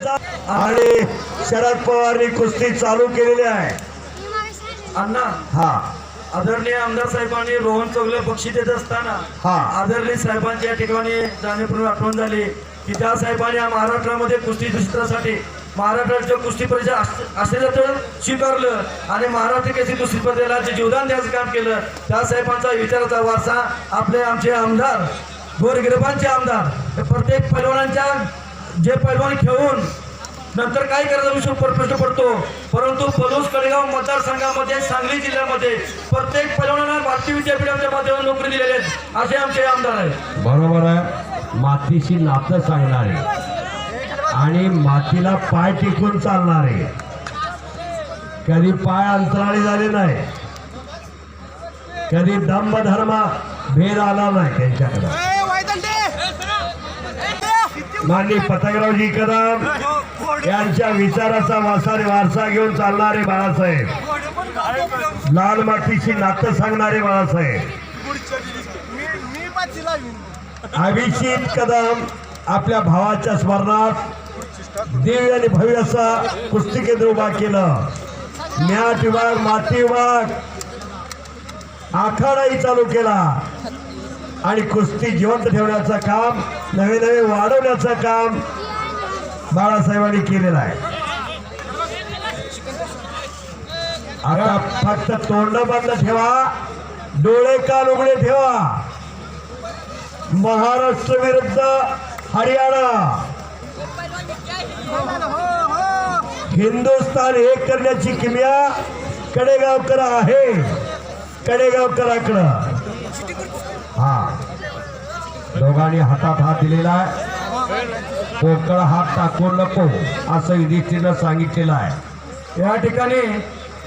आणि शरद पवारनी कुस्ती चालू केलेली आहे। अण्णा हा आदरणीय आमदार साहेबांनी रोहन चौगले बक्षीस देत असताना हा आदरणीय साहेबांची या ठिकाणी जाणीवपूर्वक आठवण झाली की त्या साहेबांनी या महाराष्ट्रामध्ये कुस्ती क्षेत्रासाठी महाराष्ट्राच्या कुस्ती परिषद असल्याचं स्वीकारलं आणि महाराष्ट्र केसरी कुस्ती स्पर्धेला जे योगदान द्यायचं काम केलं त्या साहेबांचा विचाराचा वारसा आपले आमचे आमदार गोरगरिबांचे आमदार प्रत्येक पैलवानांच्या जे पैलवान खेळून नंतर काय करायचा विषय प्रश्न पडतो, परंतु पलूस कडेगाव मतदारसंघामध्ये सांगली जिल्ह्यामध्ये प्रत्येक पैलवानांना भारतीय विद्यापीठाच्या माध्यमातून नोकरी दिलेली आहे असे आमचे आमदार आहेत। बरोबर आहे, मातीशी नातं सांगणारे आणि मातीला पाय टिकून चालणारे, कधी पाय अंतराळी झाले नाही, कधी दंभ धर्म भेद आला नाही त्यांच्याकडे। माननीय पतंगरावजी कदम यांच्या विचाराचा वारसा घेऊन चालणारे बाळासाहेब, लाल मातीशी नातं सांगणारे बाळासाहेब। अभिजित कदम आपल्या भावाच्या स्मरणात दिव्य आणि भव्य असा कुस्ती केंद्र उभा केलं। मॅट विभाग, माती विभाग, आखाडाही चालू केला आणि कुस्ती जिवंत ठेवण्याचं काम, नवे नवे वाढवण्याचं काम बाळासाहेबांनी केलेलं आहे। आता फक्त तोंड बंद ठेवा, डोळे कान उघडे ठेवा। महाराष्ट्र विरुद्ध हरियाणा, हिंदुस्थान एक करण्याची किमया कडेगावकर आहे, कडेगावकराकडं। हा दोघांनी हातात हात दिलेला आहे, पोकळ हात टाकू नको असं युधिष्ठिरनं सांगितलेलं आहे। या ठिकाणी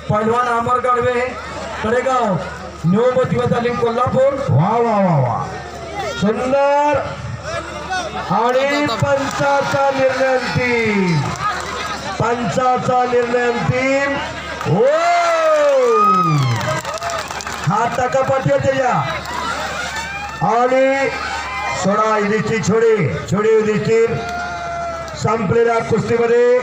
पैलवान अमर गाडवे कडेगाव, न्यू मोतिवा तालीम कोल्हापूर। वा वा वा वा, सुंदर। आणि पंचाचा निर्णय अंतिम, पंचाचा निर्णय अंतिम। हो हात टाका पाठीवर त्याच्या आणि सोडा युधिष्ठिर, छोडी युधिष्ठिर। संपलेल्या कुस्तीमध्ये